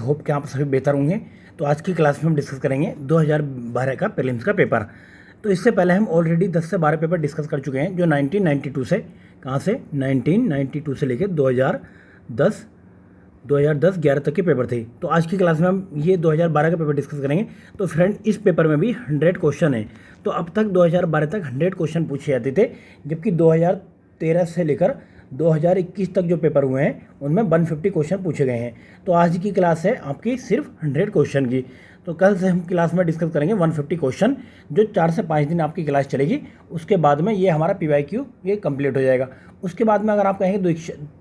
Hope कि आप सभी बेहतर होंगे। तो आज की क्लास में हम डिस्कस करेंगे 2012 का प्रीलिम्स का पेपर। तो इससे पहले हम ऑलरेडी 10 से 12 पेपर डिस्कस कर चुके हैं, जो 1992 से, कहाँ से, 1992 से लेकर 2010 11 तक के पेपर थे। तो आज की क्लास में हम ये 2012 का पेपर डिस्कस करेंगे। तो फ्रेंड, इस पेपर में भी 100 क्वेश्चन है। तो अब तक 2012 तक 100 क्वेश्चन पूछे जाते थे, जबकि 2013 से लेकर 2021 तक जो पेपर हुए हैं उनमें 150 क्वेश्चन पूछे गए हैं। तो आज की क्लास है आपकी सिर्फ 100 क्वेश्चन की। तो कल से हम क्लास में डिस्कस करेंगे 150 क्वेश्चन, जो 4 से 5 दिन आपकी क्लास चलेगी। उसके बाद में ये हमारा PYQ ये कंप्लीट हो जाएगा। उसके बाद में अगर आप कहेंगे तो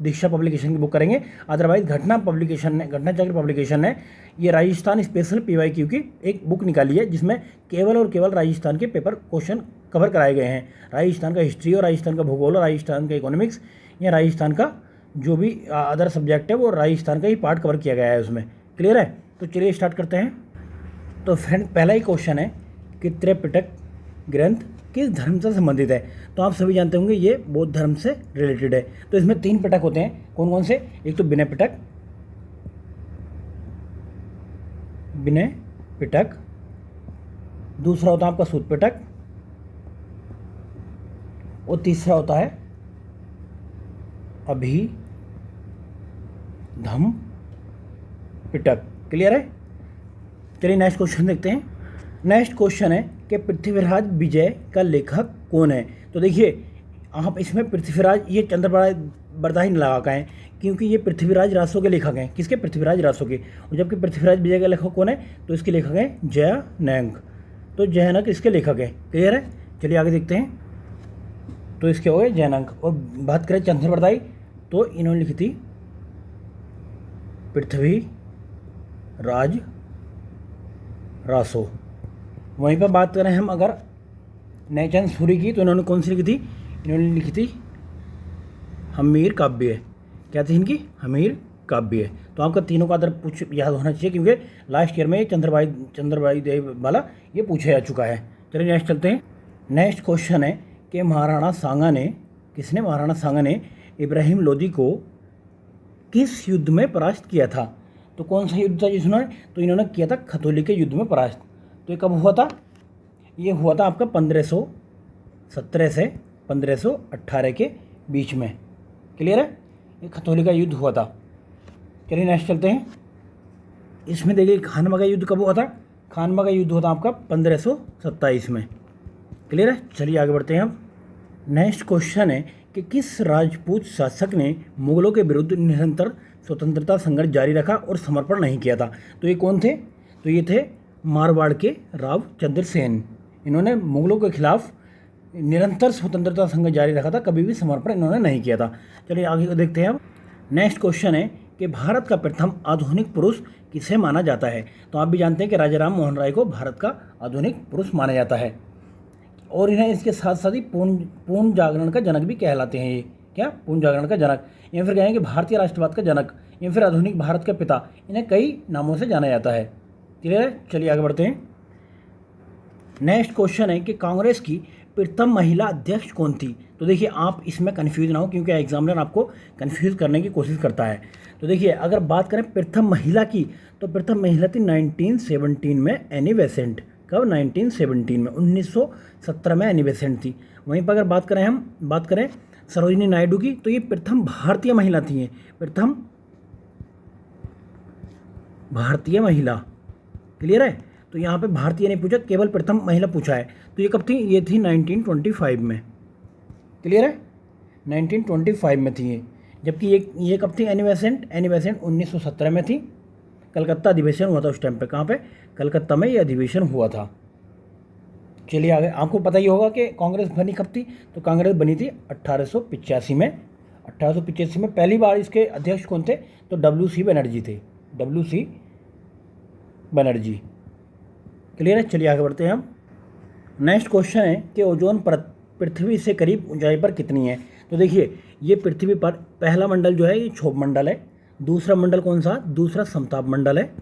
दीक्षा पब्लिकेशन की बुक करेंगे, अदरवाइज घटना चक्र पब्लिकेशन ने ये राजस्थान स्पेशल PYQ की एक बुक निकाली है, जिसमें केवल और केवल राजस्थान के पेपर क्वेश्चन कवर कराए गए हैं। राजस्थान का हिस्ट्री और राजस्थान का भूगोल और राजस्थान का इकोनॉमिक्स या राजस्थान का जो भी अदर सब्जेक्ट है वो राजस्थान का ही पार्ट कवर किया गया है उसमें। क्लियर है? तो चलिए स्टार्ट करते हैं। तो फ्रेंड, पहला ही क्वेश्चन है कि त्रिपिटक ग्रंथ किस धर्म से संबंधित है। तो आप सभी जानते होंगे ये बौद्ध धर्म से रिलेटेड है। तो इसमें 3 पिटक होते हैं, कौन कौन से? एक तो विनय पिटक, दूसरा होता है आपका सूत पिटक, और तीसरा होता है अभिधम पिटक। क्लियर है? चलिए नेक्स्ट क्वेश्चन देखते हैं। नेक्स्ट क्वेश्चन है कि पृथ्वीराज विजय का लेखक कौन है। तो देखिए, आप इसमें पृथ्वीराज ये चंद्रबरदाही नहीं लगा है, क्योंकि ये पृथ्वीराज रासो के लेखक हैं। किसके? पृथ्वीराज रासो के। और जबकि पृथ्वीराज विजय का लेखक कौन है? तो इसके लेखक हैं जयानंक। तो जयानंक इसके लेखक हैं। क्लियर है? चलिए आगे देखते हैं। तो इसके हो गए जयानंक। और बात करें चंद्रबरदाई, तो इन्होंने लिखी थी पृथ्वीराज रासो। वहीं पर बात करें हम अगर नैचन सूरी की, तो इन्होंने कौन सी लिखी थी? इन्होंने लिखी थी हमीर काव्य। क्या थी इनकी? हमीर काव्य। तो आपका तीनों का आदर याद होना चाहिए, क्योंकि लास्ट ईयर में ये चंद्रबाई देव वाला ये पूछा जा चुका है। चलिए नेक्स्ट चलते हैं। नेक्स्ट क्वेश्चन है कि महाराणा सांगा ने इब्राहिम लोदी को किस युद्ध में परास्त किया था। तो कौन सा युद्ध था जिसने? तो इन्होंने किया था खतौली के युद्ध में परास्त। तो ये कब हुआ था? ये हुआ था आपका 1517 से 1518 के बीच में। क्लियर है? ये खतौली का युद्ध हुआ था। चलिए नेक्स्ट चलते हैं। इसमें देखिए खानवा का युद्ध कब हुआ था? खानवा का युद्ध हुआ था आपका 1527 में। क्लियर है? चलिए आगे बढ़ते हैं हम। नेक्स्ट क्वेश्चन है कि किस राजपूत शासक ने मुगलों के विरुद्ध निरंतर स्वतंत्रता संघर्ष जारी रखा और समर्पण नहीं किया था। तो ये कौन थे? तो ये थे मारवाड़ के राव चंद्रसेन। इन्होंने मुगलों के खिलाफ निरंतर स्वतंत्रता संघर्ष जारी रखा था, कभी भी समर्पण इन्होंने नहीं किया था। चलिए आगे देखते हैं अब। नेक्स्ट क्वेश्चन है कि भारत का प्रथम आधुनिक पुरुष किसे माना जाता है। तो आप भी जानते हैं कि राजा राम मोहन राय को भारत का आधुनिक पुरुष माना जाता है, और इन्हें इसके साथ साथ ही पूर्ण जागरण का जनक भी कहलाते हैं। ये क्या? पूर्ण जागरण का जनक, या फिर कहेंगे भारतीय राष्ट्रवाद का जनक, या फिर आधुनिक भारत का पिता। इन्हें कई नामों से जाना जाता है। क्लियर है? चलिए आगे बढ़ते हैं। नेक्स्ट क्वेश्चन है कि कांग्रेस की प्रथम महिला अध्यक्ष कौन थी। तो देखिए, आप इसमें कन्फ्यूज ना हो, क्योंकि एग्जामिनर आपको कन्फ्यूज करने की कोशिश करता है। तो देखिए, अगर बात करें प्रथम महिला की, तो प्रथम महिला थी 1917 में एनी बेसेंट। कब? 1917 में, 1917 में एनी बेसेंट थी। वहीं पर अगर बात करें सरोजिनी नायडू की, तो ये प्रथम भारतीय महिला थी। प्रथम भारतीय महिला। क्लियर है? तो यहाँ पे भारतीय नहीं पूछा, केवल प्रथम महिला पूछा है। तो ये कब थी? ये थी 1925 में। क्लियर है? 1925 में थी ये। जबकि ये कब थी? एनी बेसेंट 1917 में थी। कलकत्ता अधिवेशन हुआ था उस टाइम पे। कहाँ पे? कलकत्ता में ये अधिवेशन हुआ था। चलिए आगे। आपको पता ही होगा कि कांग्रेस बनी कब थी। तो कांग्रेस बनी थी 1885 में। 1885 में पहली बार इसके अध्यक्ष कौन थे? तो WC बनर्जी थे। WC बनर्जी। क्लियर है? चलिए आगे बढ़ते हैं हम। नेक्स्ट क्वेश्चन है कि ओजोन परत पृथ्वी से करीब ऊंचाई पर कितनी है। तो देखिए, ये पृथ्वी पर पहला मंडल जो है ये क्षोभ मंडल है। दूसरा मंडल कौन सा? दूसरा समताप मंडल है।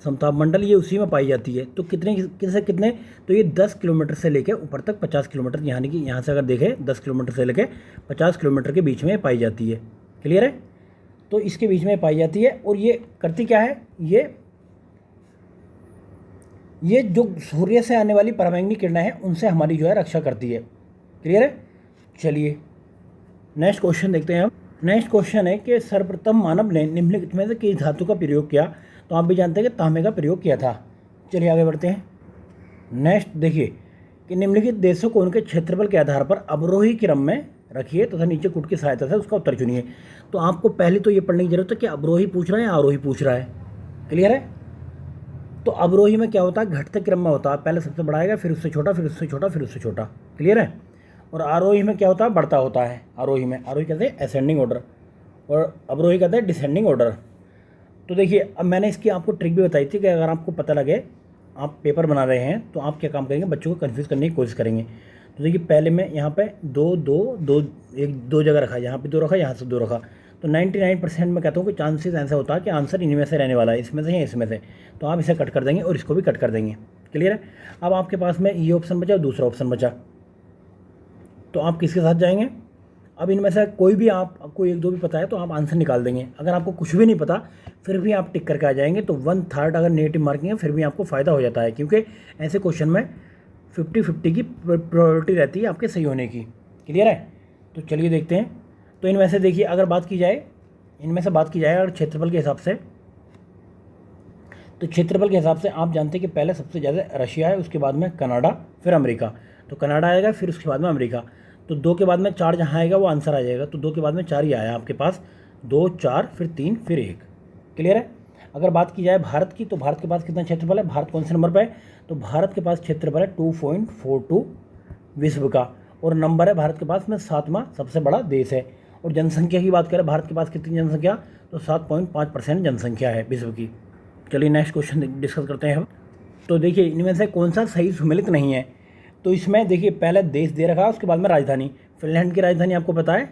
समताप मंडल ये उसी में पाई जाती है। तो कितने? तो ये 10 किलोमीटर से लेकर ऊपर तक 50 किलोमीटर, यानी कि यहाँ से अगर देखें 10 किलोमीटर से लेकर 50 किलोमीटर के बीच में पाई जाती है। क्लियर है? तो इसके बीच में पाई जाती है। और ये करती क्या है, ये जो सूर्य से आने वाली पराबैंगनी किरणें हैं उनसे हमारी जो है रक्षा करती है। क्लियर है। चलिए नेक्स्ट क्वेश्चन देखते हैं हम। नेक्स्ट क्वेश्चन है कि सर्वप्रथम मानव ने निम्नलिखित में से किस धातु का प्रयोग किया। तो आप भी जानते हैं कि तांबे का प्रयोग किया था। चलिए आगे बढ़ते हैं। नेक्स्ट देखिए कि निम्नलिखित देशों को उनके क्षेत्रफल के आधार पर अवरोही क्रम में रखिए तथा नीचे कूट की सहायता से उसका उत्तर चुनिए। तो आपको पहले तो ये पढ़ने की जरूरत है कि अवरोही पूछ रहा है या आरोही पूछ रहा है। क्लियर है। तो अवरोही में क्या होता है, घटते क्रम में होता है, पहले सबसे बड़ा आएगा, फिर उससे छोटा, फिर उससे छोटा, फिर उससे छोटा। क्लियर है। और आरोही में क्या होता है, बढ़ता होता है। आरोही कहते हैं असेंडिंग ऑर्डर और अवरोही कहते हैं डिसेंडिंग ऑर्डर। तो देखिए अब मैंने इसकी आपको ट्रिक भी बताई थी कि अगर आपको पता लगे आप पेपर बना रहे हैं तो आप क्या काम करेंगे, बच्चों को कन्फ्यूज़ करने की कोशिश करेंगे। तो देखिए पहले मैं यहाँ पे दो जगह रखा, यहाँ पे 2 रखा, यहाँ से 2 रखा। तो 99% मैं कहता हूँ कि चांसेस ऐसा होता है कि आंसर इनमें से रहने वाला है, इसमें से या इसमें से। तो आप इसे कट कर देंगे और इसको भी कट कर देंगे। क्लियर है। अब आपके पास में ये ऑप्शन बचा और दूसरा ऑप्शन बचा, तो आप किसके साथ जाएंगे। अब इनमें से कोई भी आपको 1-2 भी पता है तो आप आंसर निकाल देंगे। अगर आपको कुछ भी नहीं पता फिर भी आप टिक करके आ जाएंगे तो 1/3 अगर नेगेटिव मार्किंग है फिर भी आपको फ़ायदा हो जाता है, क्योंकि ऐसे क्वेश्चन में 50-50 की प्रोबेबिलिटी रहती है आपके सही होने की। क्लियर है। तो चलिए देखते हैं। तो इनमें से देखिए अगर बात की जाए, इनमें से बात की जाए अगर क्षेत्रफल के हिसाब से, तो क्षेत्रफल के हिसाब से आप जानते हैं कि पहले सबसे ज़्यादा रशिया है, उसके बाद में कनाडा, फिर अमेरिका। तो कनाडा आएगा, फिर उसके बाद में अमेरिका। तो 2 के बाद में 4 जहाँ आएगा वो आंसर आ जाएगा। तो 2 के बाद में 4 ही आया आपके पास, 2, 4, फिर 3, फिर 1। क्लियर है। अगर बात की जाए भारत की, तो भारत के पास कितना क्षेत्रफल है, भारत कौन से नंबर पर है, तो भारत के पास क्षेत्रफल है 2.42 विश्व का, और नंबर है भारत के पास में 7वां सबसे बड़ा देश है। और जनसंख्या की बात करें, भारत के पास कितनी जनसंख्या, तो 7.5% जनसंख्या है विश्व की। चलिए नेक्स्ट क्वेश्चन डिस्कस करते हैं हम। तो देखिए इनमें से कौन सा सही सम्मिलित नहीं है। तो इसमें देखिए पहले देश दे रखा है, उसके बाद में राजधानी। फिनलैंड की राजधानी आपको पता है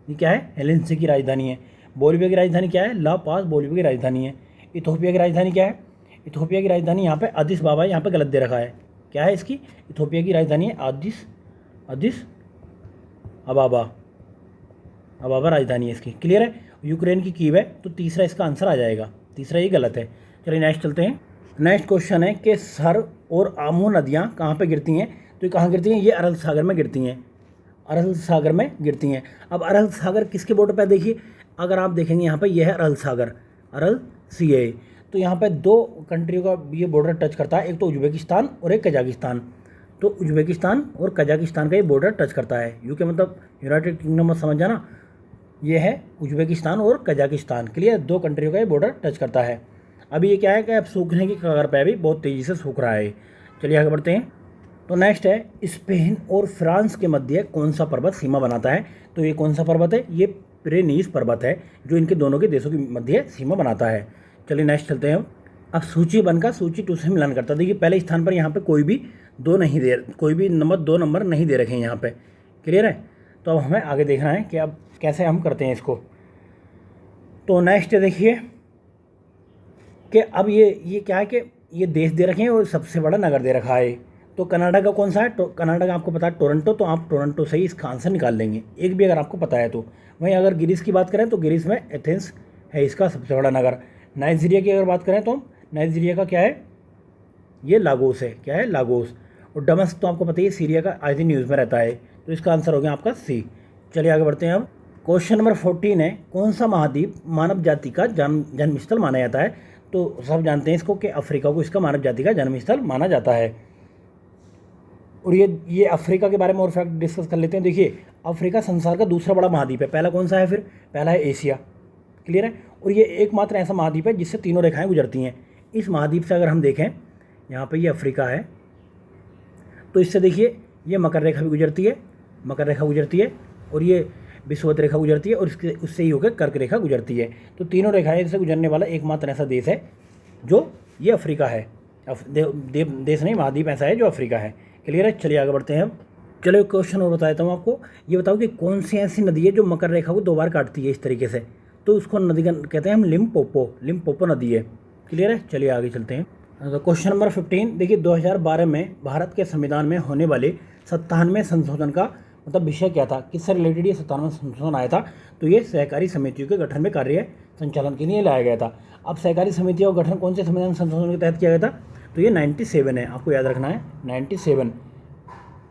ये क्या है, हेलेंसिकी की राजधानी है। बोलिविया की राजधानी क्या है, ला पास बोलिविया की राजधानी है। इथोपिया की राजधानी क्या है, इथोपिया की राजधानी यहाँ पे अदिस बाबा है, यहाँ पे गलत दे रखा है। क्या है इसकी, इथोपिया की राजधानी है अदिस अबाबा राजधानी है इसकी। क्लियर है। यूक्रेन की कीव है, तो तीसरा इसका आंसर आ जाएगा, तीसरा ये गलत है। चलिए नेक्स्ट चलते हैं। नेक्स्ट क्वेश्चन है कि सर और आमू नदियाँ कहाँ पे गिरती हैं। तो ये कहाँ गिरती हैं, ये अरल सागर में गिरती हैं, अरल सागर में गिरती हैं। अब अरल सागर किसके बॉर्डर पे, देखिए अगर आप देखेंगे यहाँ पे ये है अरल सागर, अरल CA। तो यहाँ पे 2 कंट्रियों का ये बॉर्डर टच करता है, एक तो उज्बेकिस्तान और एक कजाकिस्तान। तो उज्बेकिस्तान और कजाकिस्तान का ये बॉर्डर टच करता है। यूके मतलब यूनाइटेड किंगडम में, समझ जाना, ये है उज्बेकिस्तान और कजाकिस्तान। क्लियर, 2 कंट्रियों का ये बॉर्डर टच करता है। अभी ये क्या है कि अब सूखने की कगार पे अभी बहुत तेज़ी से सूख रहा है। चलिए आगे बढ़ते हैं। तो नेक्स्ट है स्पेन और फ्रांस के मध्य कौन सा पर्वत सीमा बनाता है। तो ये कौन सा पर्वत है, ये पिरेनीज पर्वत है जो इनके दोनों के देशों के मध्य सीमा बनाता है। चलिए नेक्स्ट चलते हैं हम। अब सूची 1 का सूची 2 से मिलान करता है। देखिए पहले स्थान पर यहाँ पे कोई भी दो नहीं दे, कोई भी नंबर 2 नंबर नहीं दे रखे हैं यहाँ पे। क्लियर है। तो अब हमें आगे देखना है कि अब कैसे हम करते हैं इसको। तो नेक्स्ट देखिए कि अब ये क्या है कि ये देश दे रखे हैं और सबसे बड़ा नगर दे रखा है। तो कनाडा का कौन सा है, तो कनाडा का आपको पता है टोरंटो, तो आप टोरंटो से ही इसका आंसर निकाल लेंगे, एक भी अगर आपको पता है तो। वहीं अगर ग्रीस की बात करें तो ग्रीस में एथेंस है इसका सबसे बड़ा नगर। नाइजीरिया की अगर बात करें तो नाइजीरिया का क्या है, ये लागोस है। क्या है, लागोस। और डमस्क तो आपको पता ही है सीरिया का, आज दिन न्यूज़ में रहता है। तो इसका आंसर हो गया आपका C। चलिए आगे बढ़ते हैं अब। क्वेश्चन नंबर 14 है, कौन सा महाद्वीप मानव जाति का जन्मस्थल माना जाता है। तो सब जानते हैं इसको कि अफ्रीका को इसका मानव जाति का जन्मस्थल माना जाता है। और ये अफ्रीका के बारे में और फैक्ट डिस्कस कर लेते हैं। देखिए अफ्रीका संसार का दूसरा बड़ा महाद्वीप है। पहला कौन सा है, फिर पहला है एशिया। क्लियर है। और ये एकमात्र ऐसा महाद्वीप है जिससे तीनों रेखाएं गुजरती हैं। इस महाद्वीप से अगर हम देखें, यहाँ पे ये अफ्रीका है, तो इससे देखिए ये मकर रेखा भी गुजरती है, मकर रेखा गुजरती है, और ये विषुवत रेखा गुजरती है, और उससे ही होकर कर्क रेखा गुजरती है। तो तीनों रेखाएं से गुजरने वाला एकमात्र ऐसा देश है जो ये अफ्रीका है। देश नहीं, महाद्वीप ऐसा है जो अफ्रीका है। क्लियर है। चलिए आगे बढ़ते हैं हम। चलो एक क्वेश्चन और बता देता हूँ आपको। ये बताओ कि कौन सी ऐसी नदी है जो मकर रेखा को 2 बार काटती है इस तरीके से। तो उसको नदी का कहते हैं हम लिम्पोपो नदी है। क्लियर है। चलिए आगे चलते हैं। तो क्वेश्चन नंबर 15 देखिए 2012 में भारत के संविधान में होने वाले 97वें संशोधन का मतलब विषय क्या था, किससे रिलेटेड ये 97 संशोधन आया था, तो ये सहकारी समितियों के गठन में कार्य संचालन के लिए लाया गया था। अब सहकारी समितियों का गठन कौन से संविधान संशोधन के तहत किया गया था, तो ये 97 है, आपको याद रखना है 97।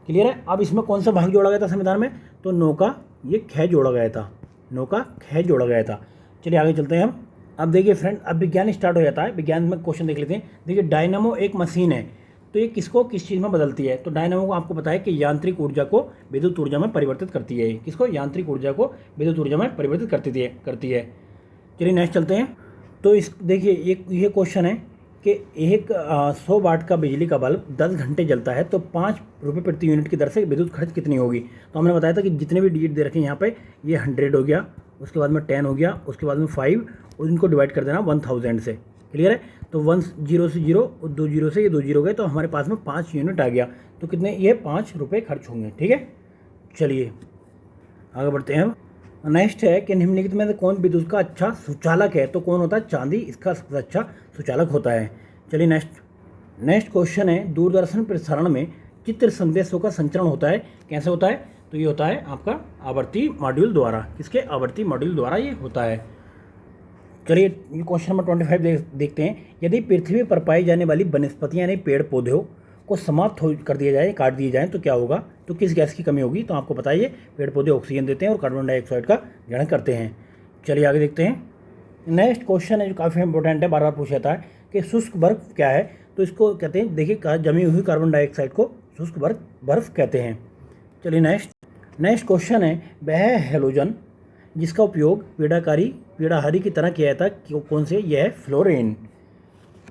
क्लियर है। अब इसमें कौन सा भाग जोड़ा गया था संविधान में, तो नो का ये ख जोड़ा गया था, नो का ख जोड़ा गया था। चलिए आगे चलते हैं हम। अब देखिए फ्रेंड, अब विज्ञान स्टार्ट हो जाता है। विज्ञान में क्वेश्चन देख लेते हैं। देखिए डायनामो एक मशीन है, तो ये किसको किस चीज़ में बदलती है, तो डायनामो को आपको पता है कि यांत्रिक ऊर्जा को विद्युत ऊर्जा में परिवर्तित करती है। किसको, यांत्रिक ऊर्जा को विद्युत ऊर्जा में परिवर्तित करती है। चलिए नेक्स्ट चलते हैं। तो इस देखिए ये क्वेश्चन है कि एक 100 वाट का बिजली का बल्ब 10 घंटे जलता है तो 5 रुपये प्रति यूनिट की दर से विद्युत खर्च कितनी होगी। तो हमने बताया था कि जितने भी डिजिट दे रखे हैं यहाँ पे, ये 100 हो गया, उसके बाद में 10 हो गया, उसके बाद में 5 और इनको डिवाइड कर देना 1000 से। क्लियर है। तो 1 0 से 0 और 2 0 से ये 2 0 गए, तो हमारे पास में 5 यूनिट आ गया। तो कितने, ये 5 रुपये खर्च होंगे। ठीक है, चलिए आगे बढ़ते हैं हम। नेक्स्ट है कि निम्नलिखित में से कौन विद्युत का अच्छा सुचालक है, तो कौन होता है, चांदी इसका सबसे अच्छा सुचालक होता है। चलिए नेक्स्ट क्वेश्चन है, दूरदर्शन प्रसारण में चित्र संदेशों का संचरण होता है, कैसे होता है, तो ये होता है आपका आवर्ती मॉड्यूल द्वारा। किसके, आवर्ती मॉड्यूल द्वारा ये होता है। चलिए क्वेश्चन नंबर 25 देखते हैं। यदि पृथ्वी पर पाई जाने वाली वनस्पतियाँ यानी पेड़ पौधों को समाप्त कर दिया जाए, काट दिए जाएँ, तो क्या होगा, तो किस गैस की कमी होगी। तो आपको पता है ये पेड़ पौधे ऑक्सीजन देते हैं और कार्बन डाइऑक्साइड का ग्रहण करते हैं। चलिए आगे देखते हैं। नेक्स्ट क्वेश्चन है जो काफ़ी इंपॉर्टेंट है, बार बार पूछा जाता है कि शुष्क बर्फ क्या है, तो इसको कहते हैं, देखिए जमी हुई कार्बन डाइऑक्साइड को शुष्क बर्फ कहते हैं। चलिए नेक्स्ट क्वेश्चन है, वह हैलोजन जिसका उपयोग पीड़ाहारी की तरह किया जाता है, कौन से, यह है फ्लोरीन।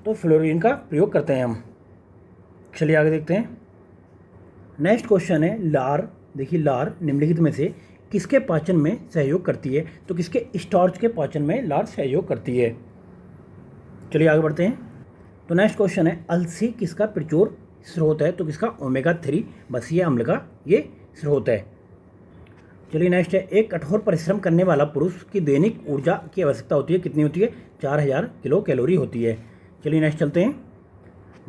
तो फ्लोरीन का प्रयोग करते हैं हम। चलिए आगे देखते हैं। नेक्स्ट क्वेश्चन है, लार, देखिए लार निम्नलिखित में से किसके पाचन में सहयोग करती है, तो किसके, स्टार्च के पाचन में लार सहयोग करती है। चलिए आगे बढ़ते हैं। तो नेक्स्ट क्वेश्चन है, अलसी किसका प्रचुर स्रोत है, तो किसका, ओमेगा 3 बसीय अम्ल का ये स्रोत है। चलिए नेक्स्ट है, एक कठोर परिश्रम करने वाला पुरुष की दैनिक ऊर्जा की आवश्यकता होती है, कितनी होती है, 4000 किलो कैलोरी होती है। चलिए नेक्स्ट चलते हैं।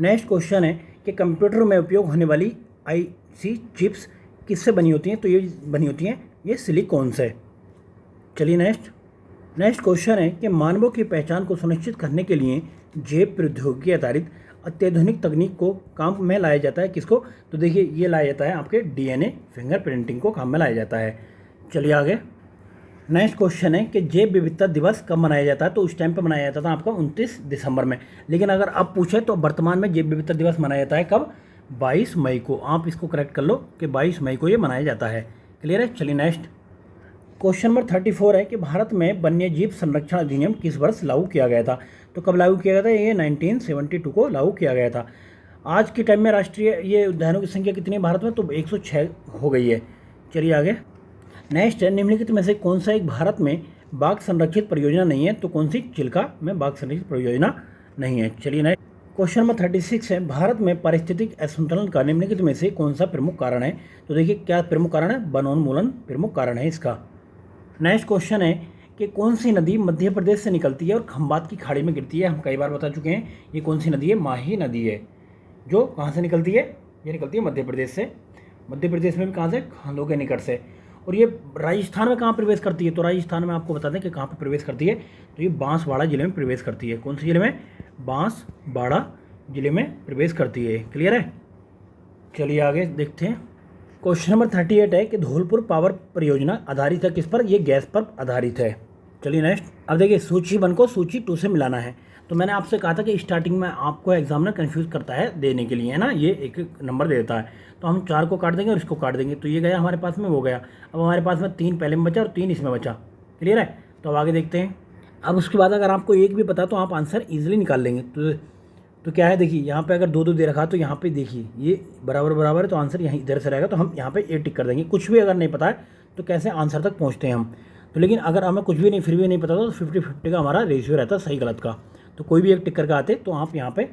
नेक्स्ट क्वेश्चन है कि कंप्यूटर में उपयोग होने वाली IC चिप्स किससे बनी होती हैं, तो ये बनी होती हैं ये सिलिकॉन से। चलिए नेक्स्ट क्वेश्चन है कि मानवों की पहचान को सुनिश्चित करने के लिए जैव प्रौद्योगिकी आधारित अत्याधुनिक तकनीक को काम में लाया जाता है, किसको, तो देखिए ये लाया जाता है आपके DNA फिंगरप्रिंटिंग को काम में लाया जाता है। चलिए आगे। नेक्स्ट क्वेश्चन है कि जैव विविधता दिवस कब मनाया जाता है, तो उस टाइम पे मनाया जाता था आपका 29 दिसंबर में, लेकिन अगर अब पूछे तो वर्तमान में जैव विविधता दिवस मनाया जाता है कब, 22 मई को। आप इसको करेक्ट कर लो कि 22 मई को ये मनाया जाता है। क्लियर है। चलिए नेक्स्ट क्वेश्चन नंबर 34 है कि भारत में वन्यजीव संरक्षण अधिनियम किस वर्ष लागू किया गया था, तो कब लागू किया गया था, ये 1972 को लागू किया गया था। आज के टाइम में राष्ट्रीय ये उद्यानों की संख्या कितनी है भारत में, तो 106 हो गई है। चलिए आगे। नेक्स्ट है, निम्नलिखित में से कौन सा एक भारत में बाघ संरक्षित परियोजना नहीं है, तो कौन सी, चिल्का में बाघ संरक्षित परियोजना नहीं है। चलिए नेक्स्ट क्वेश्चन नंबर 36 है, भारत में पारिस्थितिक असंतुलन का निम्नलिखित में से कौन सा प्रमुख कारण है, तो देखिए क्या प्रमुख कारण है, वनोन्मूलन प्रमुख कारण है इसका। नेक्स्ट क्वेश्चन है कि कौन सी नदी मध्य प्रदेश से निकलती है और खंबात की खाड़ी में गिरती है, हम कई बार बता चुके हैं, ये कौन सी नदी है, माही नदी है, जो कहाँ से निकलती है, ये निकलती है मध्य प्रदेश से। मध्य प्रदेश में भी कहाँ से, खानों के निकट से। और ये राजस्थान में कहाँ प्रवेश करती है, तो राजस्थान में आपको बता दें कि कहाँ पर प्रवेश करती है, तो ये बांसवाड़ा जिले में प्रवेश करती है। कौन से जिले में, बांसवाड़ा जिले में प्रवेश करती है। क्लियर है। चलिए आगे देखते हैं। क्वेश्चन नंबर 38 है कि धौलपुर पावर परियोजना आधारित है किस पर, ये गैस पर आधारित है। चलिए नेक्स्ट। अब देखिए सूची 1 को सूची 2 से मिलाना है, तो मैंने आपसे कहा था कि स्टार्टिंग में आपको एग्जामिनर कंफ्यूज करता है देने के लिए, है ना, ये एक नंबर दे देता है, तो हम 4 को काट देंगे और इसको काट देंगे, तो ये गया हमारे पास में, वो गया। अब हमारे पास में 3 पहले में बचा और 3 इसमें बचा। क्लियर है। तो अब आगे देखते हैं। अब उसके बाद अगर आपको एक भी पता तो आप आंसर ईजिली निकाल लेंगे। तो क्या है, देखिए यहाँ पे अगर 2 2 दे रखा तो यहाँ पे देखिए ये बराबर है, तो आंसर यहाँ इधर से रहेगा, तो हम यहाँ पे ए टिक कर देंगे। कुछ भी अगर नहीं पता है तो कैसे आंसर तक पहुँचते हैं हम, तो लेकिन अगर हमें कुछ भी नहीं फिर भी नहीं पता तो 50-50 का हमारा रेशियो रहता है सही गलत का, तो कोई भी एक टिक करके आते तो आप यहाँ पे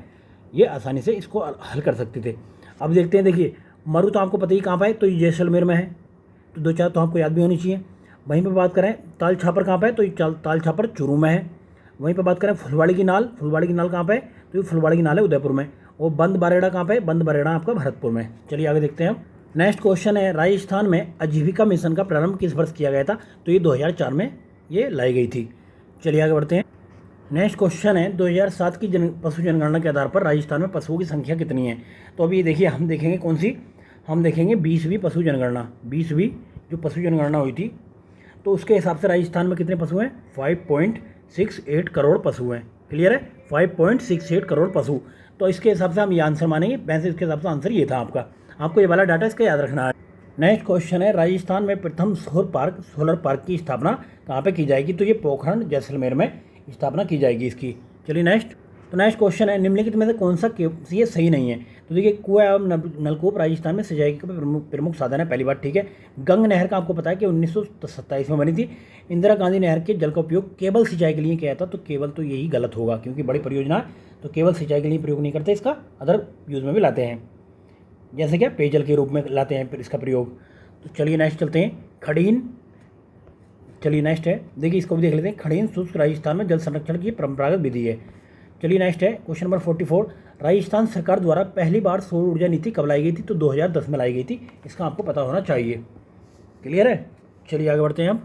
ये आसानी से इसको हल कर सकते थे। अब देखते हैं। देखिए मरु तो आपको पता ही कहाँ पर है, तो ये जैसलमेर में है, तो 2 4 तो आपको याद भी होनी चाहिए। वहीं पर बात करें ताल छापर कहाँ पर है, तो ये ताल छापर चूरू में है। वहीं पर बात करें फुलवाड़ी की नाल कहाँ पे है, तो ये फुलवाड़ी की नाल है उदयपुर में। और बंद बरेड़ा कहाँ पे है, बंद बरेड़ा आपका भरतपुर में। चलिए आगे देखते हैं। नेक्स्ट क्वेश्चन है, राजस्थान में आजीविका मिशन का प्रारंभ किस वर्ष किया गया था? तो ये 2004 में ये लाई गई थी। चलिए आगे बढ़ते हैं। नेक्स्ट क्वेश्चन है, 2007 की पशु जनगणना के आधार पर राजस्थान में पशुओं की संख्या कितनी है? तो अभी देखिए हम देखेंगे कौन सी, हम देखेंगे 20वीं पशु जनगणना, 20वीं जो पशु जनगणना हुई थी, तो उसके हिसाब से राजस्थान में कितने पशु हैं? 5.68 करोड़ पशु हैं। क्लियर है, 5.68 करोड़ पशु। तो इसके हिसाब से हम ये आंसर मानेंगे, वैसे इसके हिसाब से आंसर ये था आपका। आपको ये वाला डाटा इसका याद रखना है। नेक्स्ट क्वेश्चन है, राजस्थान में प्रथम सोलर पार्क की स्थापना कहाँ पे की जाएगी? तो ये पोखरण जैसलमेर में स्थापना की जाएगी इसकी। चलिए नेक्स्ट। तो नेक्स्ट क्वेश्चन है, निम्नलिखित में से कौन सा ये सही नहीं है? तो देखिए, कुआं एवं नलकूप राजस्थान में सिंचाई का प्रमुख साधन है, पहली बात। ठीक है, गंग नहर का आपको पता है कि 1927 में बनी थी। इंदिरा गांधी नहर के जल का उपयोग केवल सिंचाई के लिए किया था, तो केवल तो यही गलत होगा, क्योंकि बड़ी परियोजना है तो केवल सिंचाई के लिए प्रयोग नहीं करते, इसका अदर यूज़ में भी लाते हैं, जैसे क्या पेयजल के रूप में लाते हैं इसका प्रयोग। तो चलिए नेक्स्ट चलते हैं, खड़ीन। चलिए नेक्स्ट है, देखिए इसको भी देख लेते हैं। खड़ीन शुष्क राजस्थान में जल संरक्षण की परंपरागत विधि है। चलिए नेक्स्ट है, क्वेश्चन नंबर 44, राजस्थान सरकार द्वारा पहली बार सौर ऊर्जा नीति कब लाई गई थी? तो 2010 में लाई गई थी, इसका आपको पता होना चाहिए। क्लियर है, चलिए आगे बढ़ते हैं हम।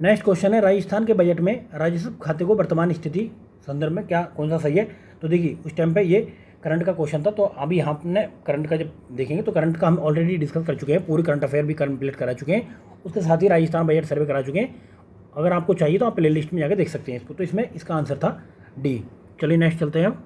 नेक्स्ट क्वेश्चन है, राजस्थान के बजट में राजस्व खाते को वर्तमान स्थिति संदर्भ में क्या कौन सा सही है? तो देखिए उस टाइम पे ये करंट का क्वेश्चन था, तो अभी हमने करंट का जब देखेंगे तो करंट का हम ऑलरेडी डिस्कस कर चुके हैं, पूरी करंट अफेयर भी कंप्लीट करा चुके हैं, उसके साथ ही राजस्थान बजट सर्वे करा चुके हैं। अगर आपको चाहिए तो आप प्ले लिस्ट में जाकर देख सकते हैं इसको। तो इसमें इसका आंसर था डी। चलिए नेक्स्ट चलते हैं हम।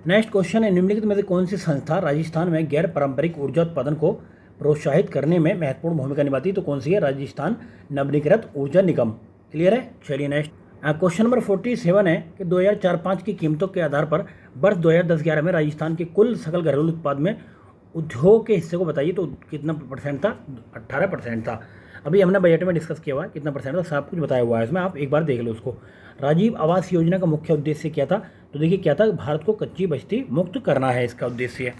नेक्स्ट क्वेश्चन है, निम्नलिखित में से कौन सी संस्था राजस्थान में गैर पारंपरिक ऊर्जा उत्पादन को प्रोत्साहित करने में महत्वपूर्ण भूमिका निभाती है? तो कौन सी है? राजस्थान नवीनीकृत ऊर्जा निगम। क्लियर है, चलिए नेक्स्ट। क्वेश्चन नंबर 47 है कि 2004-05 की कीमतों के आधार पर वर्ष 2010-11 में राजस्थान के कुल सकल घरेलू उत्पाद में उद्योग के हिस्से को बताइए। तो कितना परसेंट था? 18% था। अभी हमने बजट में डिस्कस किया हुआ है कितना परसेंट था, सब कुछ बताया हुआ है इसमें, आप एक बार देख लो उसको। राजीव आवास योजना का मुख्य उद्देश्य क्या था? तो देखिए क्या था, भारत को कच्ची बस्ती मुक्त करना है इसका उद्देश्य।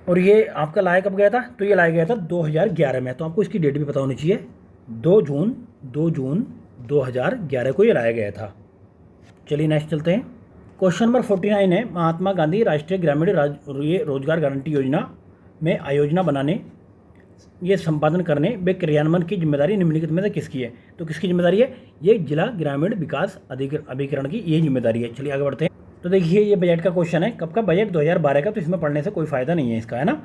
और ये आपका लाया कब गया था? तो ये लाया गया था 2011 में। तो आपको इसकी डेट भी पता होनी चाहिए, 2 जून 2011 को ये लाया गया था। चलिए नेक्स्ट चलते हैं। क्वेश्चन नंबर 49 है, महात्मा गांधी राष्ट्रीय ग्रामीण रोजगार गारंटी योजना में आयोजना बनाने, ये संपादन करने व क्रियान्वयन की जिम्मेदारी निम्नलिखित में से किसकी है? तो किसकी जिम्मेदारी है? ये जिला ग्रामीण विकास अभिकरण की ये जिम्मेदारी है। चलिए आगे बढ़ते हैं। तो देखिए ये बजट का क्वेश्चन है, कब का? बजट 2012 का। तो इसमें पढ़ने से कोई फ़ायदा नहीं है इसका, है ना।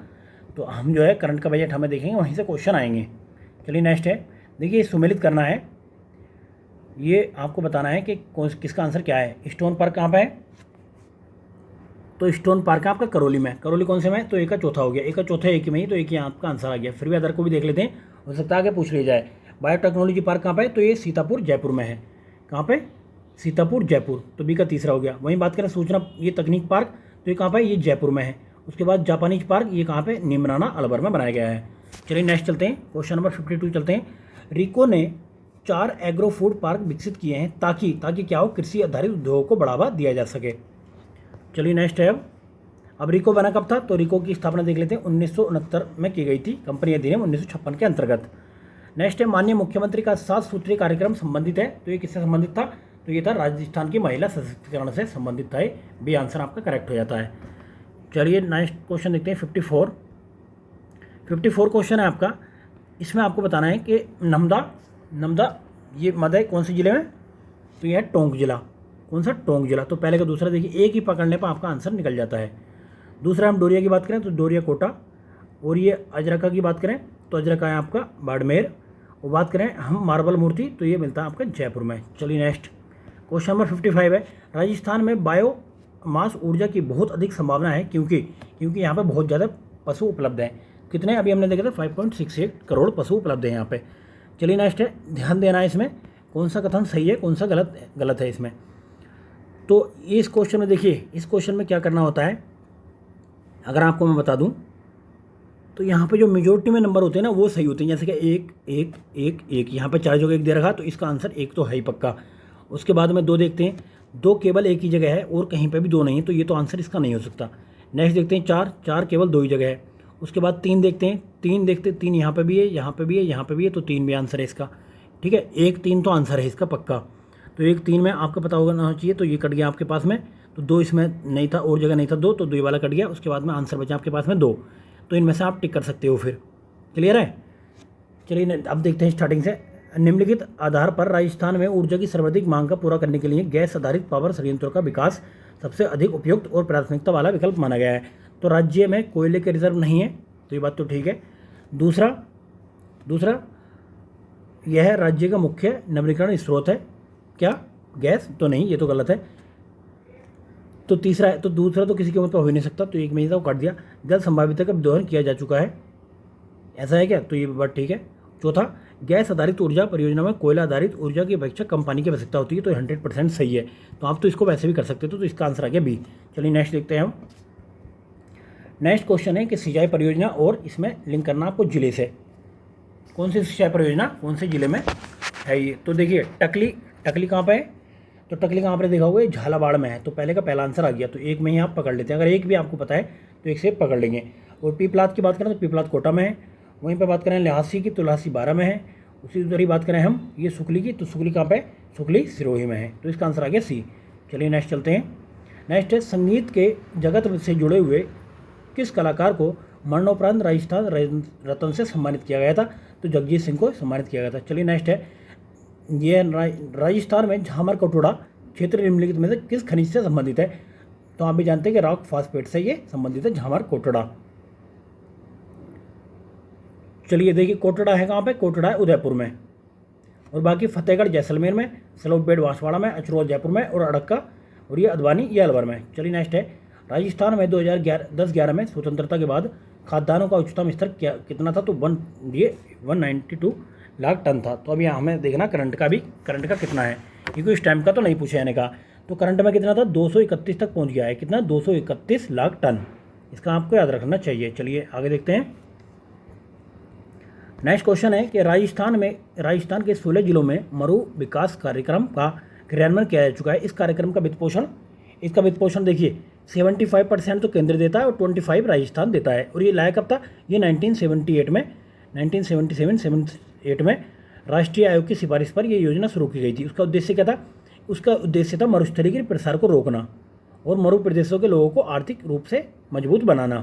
तो हम जो है करंट का बजट हमें देखेंगे, वहीं से क्वेश्चन आएंगे। चलिए नेक्स्ट है, देखिए सुमेलित करना है, ये आपको बताना है कि किसका आंसर क्या है। स्टोन पार्क कहाँ पर है? तो स्टोन पार्क है आपका करौली में। करौली कौन से में? तो एक का चौथा हो गया, एक का चौथा एक ही में ही, तो एक ही आपका आंसर आ गया। फिर भी अदर को भी देख लेते हैं, हो सकता है आगे पूछ लिया जाए। बायोटेक्नोलॉजी पार्क कहाँ पे है? तो ये सीतापुर जयपुर में है। कहाँ पे? सीतापुर जयपुर, तो बी का तीसरा हो गया। वहीं बात करें सूचना ये तकनीक पार्क, तो ये कहाँ पे? ये जयपुर में है। उसके बाद जापानीज पार्क, ये कहाँ पे? निमराना अलवर में बनाया गया है। चलिए नेक्स्ट चलते हैं, क्वेश्चन नंबर 52 चलते हैं। रिको ने 4 एग्रो फूड पार्क विकसित किए हैं ताकि क्या हो? कृषि आधारित उद्योगों को बढ़ावा दिया जा सके। चलिए नेक्स्ट है अब रिको बना कब था? तो रिको की स्थापना देख लेते हैं, 1969 में की गई थी, कंपनी अधिनियम 1956 के अंतर्गत। नेक्स्ट है, माननीय मुख्यमंत्री का 7 सूत्रीय कार्यक्रम संबंधित है। तो ये किससे संबंधित था? तो ये था राजस्थान की महिला सशक्तिकरण से संबंधित था। ये बी आंसर आपका करेक्ट हो जाता है। चलिए नेक्स्ट क्वेश्चन देखते हैं, 54 क्वेश्चन है आपका। इसमें आपको बताना है कि नमदा ये मद है कौन से जिले में? तो यह है टोंक जिला। कौन सा? टोंक जिला। तो पहले का दूसरा देखिए, एक ही पकड़ने पर आपका आंसर निकल जाता है। दूसरा हम डोरिया की बात करें तो डोरिया कोटा, और ये अजरका की बात करें तो अजरका है आपका बाड़मेर, और बात करें हम मार्बल मूर्ति तो ये मिलता है आपका जयपुर में। चलिए नेक्स्ट क्वेश्चन नंबर 55 है, राजस्थान में बायो मास ऊर्जा की बहुत अधिक संभावना है क्योंकि यहाँ पे बहुत ज़्यादा पशु उपलब्ध हैं। कितने? अभी हमने देखे थे 5.68 करोड़ पशु उपलब्ध हैं यहाँ पे। चलिए नेक्स्ट है, ध्यान देना है इसमें कौन सा कथन सही है कौन सा गलत है इसमें। तो इस क्वेश्चन में देखिए, इस क्वेश्चन में क्या करना होता है, अगर आपको मैं बता दूं तो यहाँ पे जो मेजोरिटी में नंबर होते हैं ना वो सही होते हैं। जैसे कि 1 1 1 1, यहाँ पे 4 जगह 1 दे रखा, तो इसका आंसर 1 तो है ही पक्का। उसके बाद में 2 देखते हैं, 2 केवल एक ही जगह है और कहीं पे भी 2 नहीं है, तो ये तो आंसर इसका नहीं हो सकता। नेक्स्ट देखते हैं 4 केवल 2 ही जगह है। उसके बाद 3 देखते हैं, 3 यहाँ पर भी है, यहाँ पर भी है, यहाँ पर भी है, तो 3 भी आंसर है इसका। ठीक है, 1 3 तो आंसर है इसका पक्का। तो 1 3 में आपको पता होना चाहिए, तो ये कट गया आपके पास में। तो 2 इसमें नहीं था और जगह नहीं था 2, तो 2 वाला कट गया। उसके बाद में आंसर बचा आपके पास में 2। तो इनमें से आप टिक कर सकते हो फिर। क्लियर है? चलिए अब देखते हैं स्टार्टिंग से। निम्नलिखित आधार पर राजस्थान में ऊर्जा की सर्वाधिक मांग का पूरा करने के लिए गैस आधारित पावर संयंत्रों का विकास सबसे अधिक उपयुक्त और प्राथमिकता वाला विकल्प माना गया है। तो राज्य में कोयले के रिजर्व नहीं है, तो ये बात तो ठीक है। दूसरा यह राज्य का मुख्य नवीकरण स्रोत है। क्या? गैस? तो नहीं, ये तो गलत है। तो दूसरा तो किसी के ऊपर हो ही नहीं सकता, तो एक महीना को काट दिया। जल संभाव्यता का दोहन किया जा चुका है, ऐसा है क्या? तो ये बात ठीक है। चौथा, गैस आधारित ऊर्जा परियोजना में कोयला आधारित ऊर्जा की अपेक्षा कम पानी की आवश्यकता होती है, तो 100% सही है। तो आप तो इसको वैसे भी कर सकते हो, तो इसका आंसर आ गया बी। चलिए नेक्स्ट देखते हैं हम। नेक्स्ट क्वेश्चन है कि सिंचाई परियोजना, और इसमें लिंक करना आपको जिले से। कौन सी सिंचाई परियोजना कौन से जिले में है ये? तो देखिए टकली कहाँ पर है? तो टकली कहाँ पर देखा हुआ है? झालावाड़ में है। तो पहले का पहला आंसर आ गया, तो एक में ही आप पकड़ लेते हैं। अगर एक भी आपको पता है तो एक से पकड़ लेंगे। और पीपलाद की बात करें तो पीपलाद कोटा में है। वहीं पर बात करें लहासी की, तो लहासी 12 में है। उसी तरह बात करें हम ये सुकली की, तो सुकली कहाँ पे? सुकली सिरोही में है। तो इसका आंसर आ गया सी। चलिए नेक्स्ट चलते हैं। नेक्स्ट है, संगीत के जगत से जुड़े हुए किस कलाकार को मरणोपरांत राजस्थान रत्न से सम्मानित किया गया था? तो जगजीत सिंह को सम्मानित किया गया था। चलिए नेक्स्ट है, ये राजस्थान में झामर कटोड़ा क्षेत्र निम्नलिखित में से किस खनिज से संबंधित है? तो आप भी जानते हैं कि रॉक फॉस्फेट से ये संबंधित है, झामर कोटड़ा। चलिए देखिए, कोटड़ा है कहाँ पे? कोटड़ा है उदयपुर में। और बाकी फतेहगढ़ जैसलमेर में, सलोबेड़ बांसवाड़ा में, अचरोल जयपुर में, और अड़क्का और ये अदवानी ये अलवर में। चलिए नेक्स्ट है, राजस्थान में 2010-11 में स्वतंत्रता के बाद खाद्यान्नों का उच्चतम स्तर कितना था? तो 192 लाख टन था। तो अभी हमें देखना करंट का कितना है, क्योंकि इस टाइम का तो नहीं पूछा यानी का। तो करंट में कितना था? 231 तक पहुंच गया है। कितना? 231 लाख टन। इसका आपको याद रखना चाहिए। चलिए आगे देखते हैं। नेक्स्ट क्वेश्चन है कि राजस्थान के 16 जिलों में मरु विकास कार्यक्रम का क्रियान्वयन किया जा चुका है। इस कार्यक्रम का वित्त पोषण देखिए 75% तो केंद्र देता है और 25 राजस्थान देता है। और ये लाया कब था? ये 1977 में राष्ट्रीय आयोग की सिफारिश पर यह योजना शुरू की गई थी। उसका उद्देश्य क्या था? उसका उद्देश्य था मरुस्थलीकरण के प्रसार को रोकना और मरु प्रदेशों के लोगों को आर्थिक रूप से मजबूत बनाना।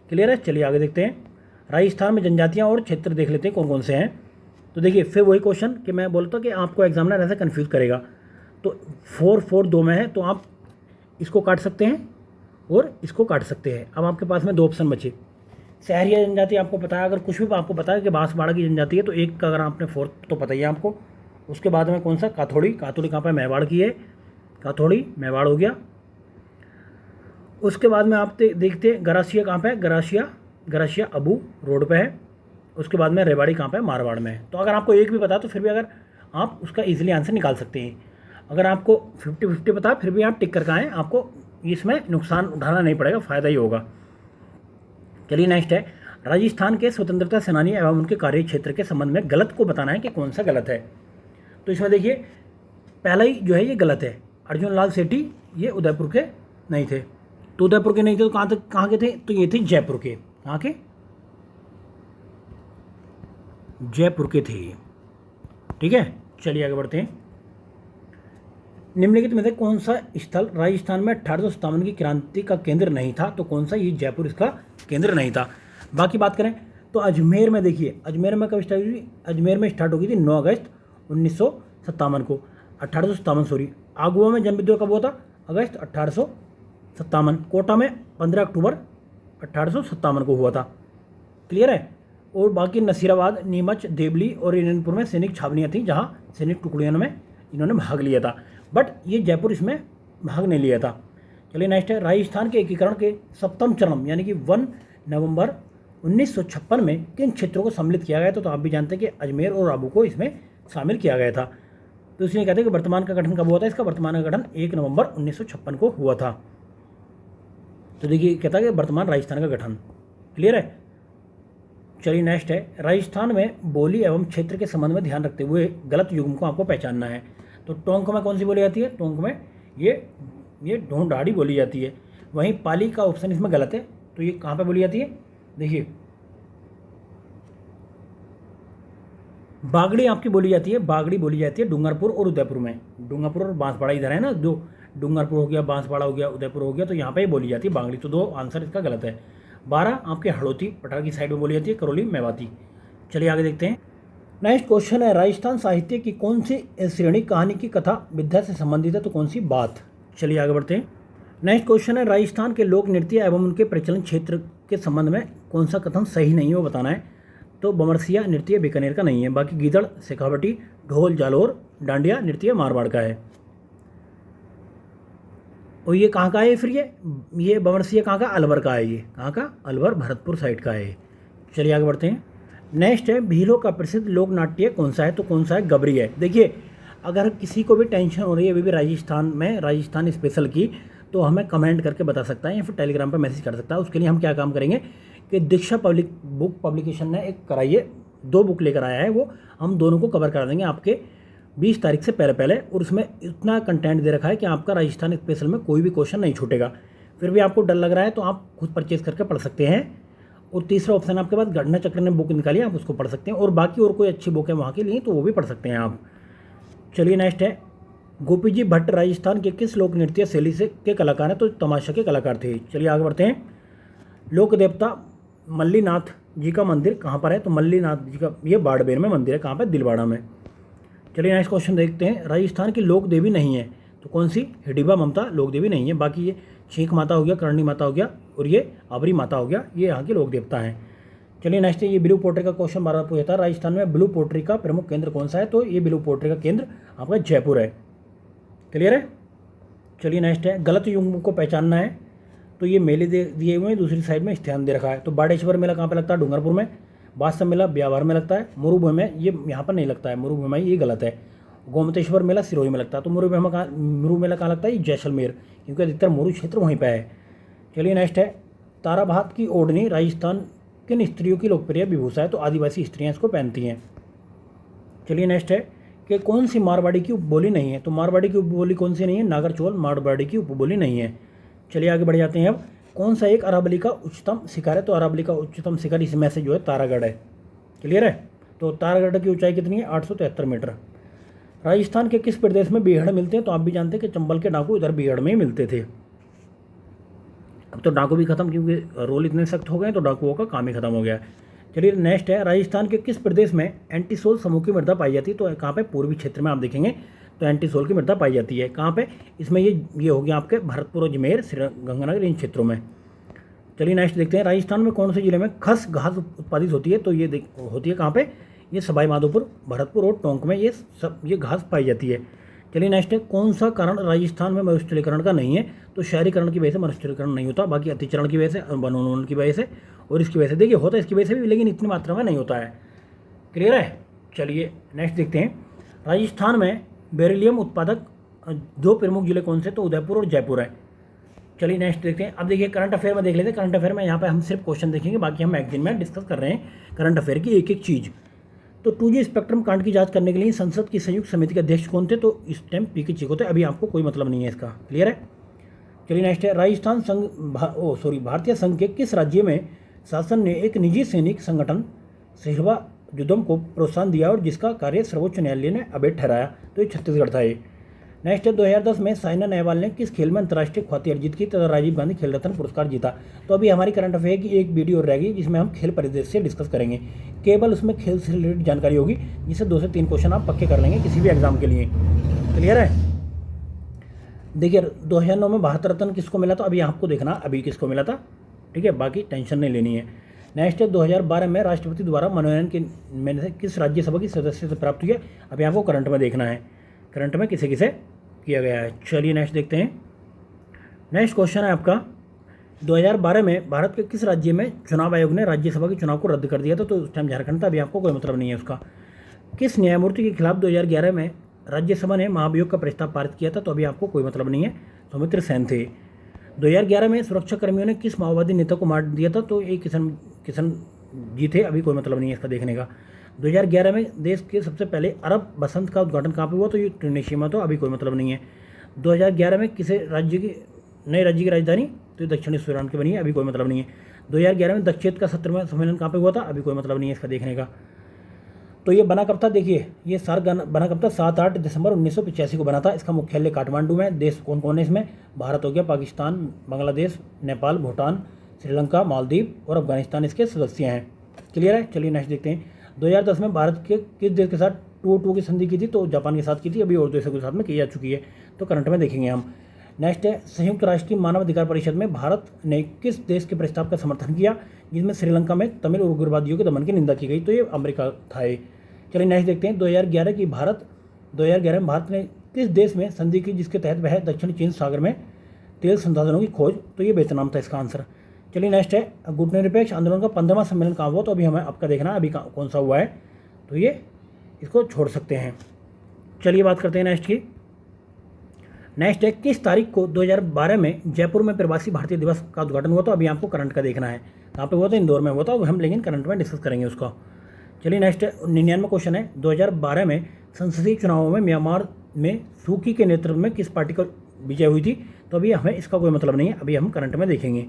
क्लियर है? चलिए आगे देखते हैं। राजस्थान में जनजातियां और क्षेत्र देख लेते हैं कौन कौन से हैं। तो देखिए फिर वही क्वेश्चन कि मैं बोलता कि आपको एग्जामिनर ऐसे कन्फ्यूज़ करेगा। तो 4 2 में है, तो आप इसको काट सकते हैं और इसको काट सकते हैं। अब आपके पास में 2 ऑप्शन बचे। शहरी जनजाति आपको पता है, अगर कुछ भी आपको पता है कि बांसवाड़ा की जनजाति है, तो एक का अगर आपने 4 तो पता ही है आपको। उसके बाद में कौन सा? काथोड़ी कहाँ पर? मेवाड़ की है। काथोड़ी मेवाड़ हो गया। उसके बाद में आप देखते हैं गरासिया कहाँ पे है? गरासिया अबू रोड पे है। उसके बाद में रेवाड़ी कहाँ पे है? मारवाड़ में है। तो अगर आपको एक भी पता तो फिर भी अगर आप उसका इजीली आंसर निकाल सकते हैं। अगर आपको 50-50 पता फिर भी आप टिक कर आएँ, आपको इसमें नुकसान उठाना नहीं पड़ेगा, फ़ायदा ही होगा। चलिए नेक्स्ट है, राजस्थान के स्वतंत्रता सेनानी एवं उनके कार्य क्षेत्र के संबंध में गलत को बताना है कि कौन सा गलत है। तो इसमें देखिए पहला ही जो है ये गलत है। अर्जुन लाल सेठी ये उदयपुर के नहीं थे। तो उदयपुर के नहीं थे तो कहाँ के थे? तो ये थे जयपुर के। कहाँ के? जयपुर के थे। ठीक है, चलिए आगे बढ़ते हैं। निम्नलिखित में से कौन सा स्थल राजस्थान में 1857 की क्रांति का केंद्र नहीं था? तो कौन सा? ये जयपुर इसका केंद्र नहीं था। बाकी बात करें तो अजमेर में देखिए, अजमेर में कब स्टार्ट हुई? अजमेर में स्टार्ट होगी थी 9 अगस्त 1957 को, 1857 सॉरी। आगुआ में जन विद्रोह कब हुआ था? अगस्त 1857। कोटा में 15 अक्टूबर 1857 को हुआ था। क्लियर है? और बाकी नसीराबाद, नीमच, देवली और इनपुर में सैनिक छावनियाँ थी जहाँ सैनिक टुकड़ियों में इन्होंने भाग लिया था, बट ये जयपुर इसमें भाग नहीं लिया था। चलिए नेक्स्ट है, राजस्थान के एकीकरण के 7वें चरण यानी कि 1 नवंबर 1956 में किन क्षेत्रों को सम्मिलित किया गया था? तो आप भी जानते हैं कि अजमेर और आबू को इसमें शामिल किया गया था। तो इसलिए कहते हैं कि वर्तमान का गठन कब हुआ था? इसका वर्तमान का गठन 1 नवंबर 1956 को हुआ था। तो देखिए कहता है कि वर्तमान राजस्थान का गठन। क्लियर है? चलिए नेक्स्ट है, राजस्थान में बोली एवं क्षेत्र के संबंध में ध्यान रखते हुए गलत युग्म को आपको पहचानना है। तो टोंक में कौन सी बोली जाती है? टोंक में ये ढूंढाड़ी बोली जाती है। वहीं पाली का ऑप्शन इसमें गलत है। तो ये कहाँ पे बोली जाती है? देखिए बागड़ी आपकी बोली जाती है, बागड़ी बोली जाती है डूंगरपुर और उदयपुर में। डूंगरपुर और बांसवाड़ा इधर है ना, दो डूंगरपुर हो गया, बांसवाड़ा हो गया, उदयपुर हो गया, तो यहाँ पे बोली जाती है बागड़ी। तो 2 आंसर इसका गलत है। 12 आपके हड़ौती पटना की साइड में बोली जाती है, करौली मेवाती। चलिए आगे देखते हैं। नेक्स्ट क्वेश्चन है, राजस्थान साहित्य की कौन सी श्रेणी कहानी की कथा विद्या से संबंधित है, तो कौन सी बात। चलिए आगे बढ़ते हैं। नेक्स्ट क्वेश्चन है, राजस्थान के लोक नृत्य एवं उनके प्रचलन क्षेत्र के संबंध में कौन सा कथन सही नहीं है वो बताना है। तो बमरसिया नृत्य बीकानेर का नहीं है, बाकी गीदड़, शेखावटी, ढोल, जालोर, डांडिया नृत्य मारवाड़ का है। और ये कहाँ का है फिर, ये बमरसिया कहाँ का, अलवर का है। ये कहाँ का, अलवर भरतपुर साइड का है। चलिए आगे बढ़ते हैं। नेक्स्ट है, भीलों का प्रसिद्ध लोक नाट्य कौन सा है, तो कौन सा है, गबरी है। देखिए अगर किसी को भी टेंशन हो रही है अभी भी राजस्थान में, राजस्थान स्पेशल की, तो हमें कमेंट करके बता सकता है या फिर टेलीग्राम पर मैसेज कर सकता है। उसके लिए हम क्या काम करेंगे कि दीक्षा बुक पब्लिकेशन ने एक कराई है, 2 बुक लेकर आया है, वो हम दोनों को कवर करा देंगे आपके 20 तारीख से पहले। और उसमें इतना कंटेंट दे रखा है कि आपका राजस्थान स्पेशल में कोई भी क्वेश्चन नहीं छूटेगा। फिर भी आपको डर लग रहा है तो आप खुद परचेज करके पढ़ सकते हैं। और तीसरा ऑप्शन आपके पास घटना चक्र ने बुक निकाली, आप उसको पढ़ सकते हैं। और बाकी और कोई अच्छी बुक है वहाँ के लिए तो वो भी पढ़ सकते हैं आप। चलिए नेक्स्ट है, गोपी जी भट्ट राजस्थान के किस लोक नृत्य शैली से के कलाकार हैं, तो तमाशा के कलाकार थे। चलिए आगे बढ़ते हैं। लोक देवता मल्लीनाथ जी का मंदिर कहाँ पर है, तो मल्लीनाथ जी का ये बाड़मेर में मंदिर है। कहाँ पर, दिलवाड़ा में। चलिए नेक्स्ट क्वेश्चन देखते हैं। राजस्थान की लोक देवी नहीं है तो कौन सी, हिडिंबा ममता लोक देवी नहीं है। बाकी ये छींक माता हो गया, करणी माता हो गया और ये अबरी माता हो गया, ये यहाँ के लोक देवता हैं। चलिए नेक्स्ट है, ये ब्लू पोट्री का क्वेश्चन बार बार पूछा था। राजस्थान में ब्लू पोट्री का प्रमुख केंद्र कौन सा है, तो ये ब्लू पोट्री का केंद्र आपका जयपुर है। क्लियर है। चलिए नेक्स्ट है, गलत युग्म को पहचानना है, तो ये मेले दिए हुए हैं, दूसरी साइड में स्थान दे रखा है। तो बाड़ेश्वर मेला कहाँ पर लगता है, डूंगरपुर में। बादशाह मेला ब्यावर में लगता है। मुरुभूमि में ये यहाँ पर नहीं लगता है, मुरुभूमि ये गलत है। गोमतेश्वर मेला सिरोही में लगता है। तो मुरु मेला कहाँ लगता है, जैसलमेर, क्योंकि अधिकतर मुरु क्षेत्र वहीं पर है। चलिए नेक्स्ट है, ताराभात की ओढ़नी राजस्थान किन स्त्रियों की लोकप्रिय विभूषा है, तो आदिवासी स्त्रियाँ इसको पहनती हैं। चलिए नेक्स्ट है कि कौन सी मारवाड़ी की उपबोली नहीं है, तो मारवाड़ी की उपबोली कौन सी नहीं है, नागरचौल मारवाड़ी की उपबोली नहीं है। चलिए आगे बढ़ जाते हैं। अब कौन सा एक अरावली का उच्चतम शिखर है, तो अरावली का उच्चतम शिखर इसमें से जो है तारागढ़ है। क्लियर है। तो तारागढ़ की ऊंचाई कितनी है, 873 मीटर। राजस्थान के किस प्रदेश में बीहड़ मिलते हैं, तो आप भी जानते हैं कि चंबल के डाकू इधर बीहड़ में ही मिलते थे। अब तो डाकू भी खत्म, क्योंकि रोल इतने सख्त हो गए तो डाकुओं का काम ही खत्म हो गया। चलिए नेक्स्ट है, राजस्थान के किस प्रदेश में एंटीसोल समूह की मृदा पाई जाती है, तो कहाँ पे, पूर्वी क्षेत्र में आप देखेंगे तो एंटीसोल की मृदा पाई जाती है। कहाँ पे, इसमें ये हो गया आपके भरतपुर और अजमेर, गंगानगर, इन क्षेत्रों में। चलिए नेक्स्ट देखते हैं, राजस्थान में कौन से जिले में खस घास उत्पादित होती है, तो ये होती है कहाँ पे, ये सवाई माधोपुर, भरतपुर और टोंक में ये घास पाई जाती है। चलिए नेक्स्ट है, कौन सा कारण राजस्थान में मरुस्थलीकरण का नहीं है, तो शहरीकरण की वजह से मरुस्थलीकरण नहीं होता, बाकी अतिचरण की वजह से, वनोन्मूलन की वजह से और इसकी वजह से, देखिए होता है इसकी वजह से भी, लेकिन इतनी मात्रा में नहीं होता है। क्लियर है। चलिए नेक्स्ट देखते हैं, राजस्थान में बेरिलियम उत्पादक 2 प्रमुख जिले कौन से, तो उदयपुर और जयपुर है। चलिए नेक्स्ट देखते हैं। अब देखिए करंट अफेयर में देख लेते हैं। करंट अफेयर में यहाँ पे हम सिर्फ क्वेश्चन देखेंगे, बाकी हम मैगजीन में डिस्कस कर रहे हैं करंट अफेयर की एक एक चीज़। तो 2G स्पेक्ट्रम कांड की जांच करने के लिए संसद की संयुक्त समिति के अध्यक्ष कौन थे, तो इस टाइम पी के चिक होते। अभी आपको कोई मतलब नहीं है इसका। क्लियर है। चलिए नेक्स्ट है, राजस्थान भारतीय संघ के किस राज्य में शासन ने एक निजी सैनिक संगठन सेहवा युद्धम को प्रोत्साहन दिया और जिसका कार्य सर्वोच्च न्यायालय ने अवैध ठहराया, तो ये छत्तीसगढ़ था। ये नेक्स्ट है, 2010 में साइना नेहवाल ने किस खेल में अंतर्राष्ट्रीय ख्याति अर्जित की तथा राजीव गांधी खेल रत्न पुरस्कार जीता। तो अभी हमारी करंट अफेयर की एक वीडियो रह गई जिसमें हम खेल परिदृश्य डिस्कस करेंगे। केवल उसमें खेल से रिलेटेड जानकारी होगी, जिससे 2 से 3 क्वेश्चन आप पक्के कर लेंगे किसी भी एग्जाम के लिए। क्लियर है। देखिए 2009 में भारत रत्न किसको मिला, तो अभी आपको देखना अभी किसको मिला था। ठीक है, बाकी टेंशन नहीं लेनी है। नेक्स्ट है, 2012 में राष्ट्रपति द्वारा मनोनयन के में से किस राज्यसभा की सदस्यता प्राप्त हुई है, अभी आपको करंट में देखना है, करंट में किसे किसे किया गया है। चलिए नेक्स्ट देखते हैं। नेक्स्ट क्वेश्चन है आपका, 2012 में भारत के किस राज्य में चुनाव आयोग ने राज्यसभा के चुनाव को रद्द कर दिया था, तो उस टाइम झारखंड था। अभी आपको कोई मतलब नहीं है उसका। किस न्यायमूर्ति के खिलाफ 2011 में राज्यसभा ने महाभियोग का प्रस्ताव पारित किया था, तो अभी आपको कोई मतलब नहीं है, सौमित्र सेन थे। 2011 में सुरक्षा कर्मियों ने किस माओवादी नेता को मार दिया था, तो ये किशन जी थे। अभी कोई मतलब नहीं है इसका देखने का। 2011 में देश के सबसे पहले अरब बसंत का उद्घाटन कहाँ पे हुआ, तो ये ट्यूनीशिया में, तो अभी कोई मतलब नहीं है। 2011 में किसी नए राज्य की राजधानी, तो ये दक्षिणी सूडान की बनी है, अभी कोई मतलब नहीं है। 2011 में दक्षेत का 17वां सम्मेलन कहाँ पे हुआ था, अभी कोई मतलब नहीं है इसका देखने का। तो ये बना कब था, देखिए ये सार्क बना कब था, 7-8 दिसंबर 1985 को बना था। इसका मुख्यालय काठमांडू में। देश कौन कौन है इसमें, भारत हो गया, पाकिस्तान, बांग्लादेश, नेपाल, भूटान, श्रीलंका, मालदीव और अफगानिस्तान इसके सदस्य हैं। क्लियर है। चलिए नेक्स्ट देखते हैं। 2010 में भारत के किस देश के साथ 2-2 की संधि की थी? तो जापान के साथ की थी, अभी और देशों के साथ में की जा चुकी है, तो करंट में देखेंगे हम। नेक्स्ट है, संयुक्त राष्ट्र की मानव अधिकार परिषद में भारत ने किस देश के प्रस्ताव का समर्थन किया जिसमें श्रीलंका में तमिल उग्रवादियों के दमन की निंदा की गई? तो ये अमेरिका था ये। चलिए नेक्स्ट देखते हैं। 2011 में भारत ने किस देश में संधि की जिसके तहत वह दक्षिण चीन सागर में तेल संसाधनों की खोज? तो ये वियतनाम था इसका आंसर। चलिए नेक्स्ट है, गुटनिरपेक्ष आंदोलन का 15वां सम्मेलन कहाँ हुआ? तो अभी हमें आपका देखना है अभी कौन सा हुआ है, तो ये इसको छोड़ सकते हैं। चलिए बात करते हैं नेक्स्ट की। नेक्स्ट है, किस तारीख को 2012 में जयपुर में प्रवासी भारतीय दिवस का उद्घाटन हुआ? तो अभी आपको करंट का देखना है, कहाँ पे हुआ था? इंदौर में हुआ था, हम लेकिन करंट में डिस्कस करेंगे उसका। चलिए नेक्स्ट 99वां क्वेश्चन है, 2012 में संसदीय चुनावों में म्यांमार में सूकी के नेतृत्व में किस पार्टी को विजय हुई थी? तो अभी हमें इसका कोई मतलब नहीं है, अभी हम करंट में देखेंगे।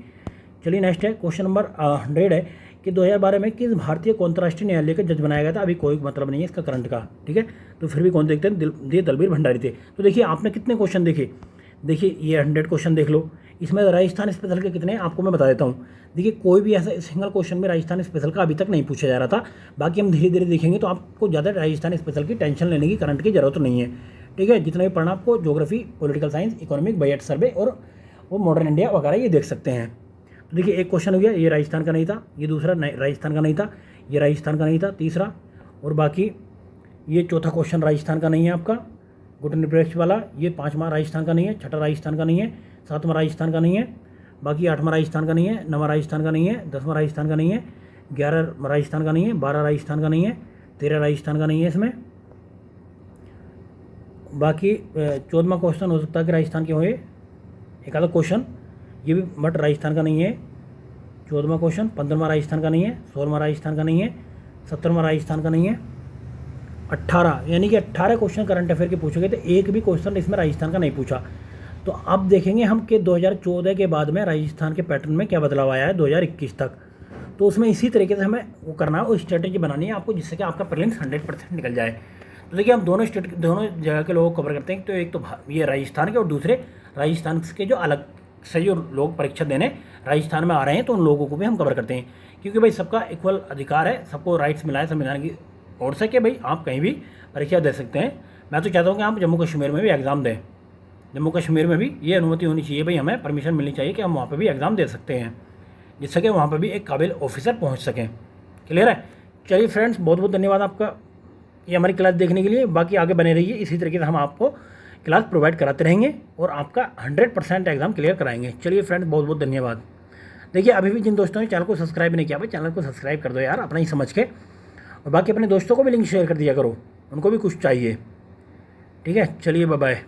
चलिए नेक्स्ट है, क्वेश्चन नंबर 100 है कि 2012 में किस भारतीय को अंतर्राष्ट्रीय न्यायालय का जज बनाया गया था? अभी कोई मतलब नहीं है इसका करंट का, ठीक है। तो फिर भी कौन देखते हैं? ये दलबीर भंडारी थे। तो देखिए आपने कितने क्वेश्चन देखे, देखिए ये 100 क्वेश्चन देख लो, इसमें राजस्थान स्पेशल के कितने आपको मैं बता देता हूँ। देखिए कोई भी ऐसा सिंगल क्वेश्चन में राजस्थान स्पेशल का अभी तक नहीं पूछा जा रहा था, बाकी हम धीरे धीरे देखेंगे, तो आपको ज़्यादा राजस्थान स्पेशल की टेंशन लेने की करंट की जरूरत नहीं है, ठीक है। जितना भी पढ़ना आपको geography, political science, economic, budget survey और वो मॉडर्न इंडिया वगैरह ये देख सकते हैं। तो देखिए एक क्वेश्चन हो गया, ये राजस्थान का नहीं था, ये दूसरा राजस्थान का नहीं था, ये राजस्थान का नहीं था तीसरा, और बाकी ये चौथा क्वेश्चन राजस्थान का नहीं है आपका गुटनिरपेक्ष वाला, ये 5वां राजस्थान का नहीं है, 6ठा राजस्थान का नहीं है, 7वां राजस्थान का नहीं है, बाकी 8वां राजस्थान का नहीं है, 9वां राजस्थान का नहीं है, 10वां राजस्थान का नहीं है, 11वां राजस्थान का नहीं है, 12 राजस्थान का नहीं है, 13 राजस्थान का नहीं है इसमें। बाकी 14वां क्वेश्चन हो सकता है कि राजस्थान के होए एक आधा क्वेश्चन, ये भी बट राजस्थान का नहीं है। 14वां क्वेश्चन, 15वां राजस्थान का नहीं है, 16वां राजस्थान का नहीं है, 17वां राजस्थान का नहीं है, 18 यानी कि 18 क्वेश्चन करंट अफेयर के पूछे गए थे, एक भी क्वेश्चन इसमें राजस्थान का नहीं पूछा। तो अब देखेंगे हम कि 2014 के बाद में राजस्थान के पैटर्न में क्या बदलाव आया है 2021 तक, तो उसमें इसी तरीके से हमें वो करना है और स्ट्रेटेजी बनानी है आपको, जिससे कि आपका प्रीलिम्स 100% निकल जाए। तो देखिए हम दोनों जगह के लोगों को कवर करते हैं, तो एक तो ये राजस्थान के और दूसरे राजस्थान के जो अलग से जो लोग परीक्षा देने राजस्थान में आ रहे हैं, तो उन लोगों को भी हम कवर करते हैं, क्योंकि भाई सबका इक्वल अधिकार है, सबको राइट्स मिला है संविधान की ओर से कि भाई आप कहीं भी परीक्षा दे सकते हैं। मैं तो चाहता हूँ कि आप जम्मू कश्मीर में भी एग्ज़ाम दें, जम्मू कश्मीर में भी ये अनुमति होनी चाहिए, भाई हमें परमिशन मिलनी चाहिए कि हम वहाँ पर भी एग्ज़ाम दे सकते हैं, जिससे कि वहाँ पर भी एक काबिल ऑफिसर पहुँच सकें। क्लियर है। चलिए फ्रेंड्स, बहुत बहुत धन्यवाद आपका ये हमारी क्लास देखने के लिए। बाकी आगे बने रहिए, इसी तरीके से हम आपको क्लास प्रोवाइड कराते रहेंगे और आपका 100% एग्ज़ाम क्लियर कराएंगे। चलिए फ्रेंड्स, बहुत बहुत धन्यवाद। देखिए अभी भी जिन दोस्तों ने चैनल को सब्सक्राइब नहीं किया, भाई चैनल को सब्सक्राइब कर दो यार, अपना ही समझ के, और बाकी अपने दोस्तों को भी लिंक शेयर कर दिया करो, उनको भी कुछ चाहिए, ठीक है। चलिए बाय बाय।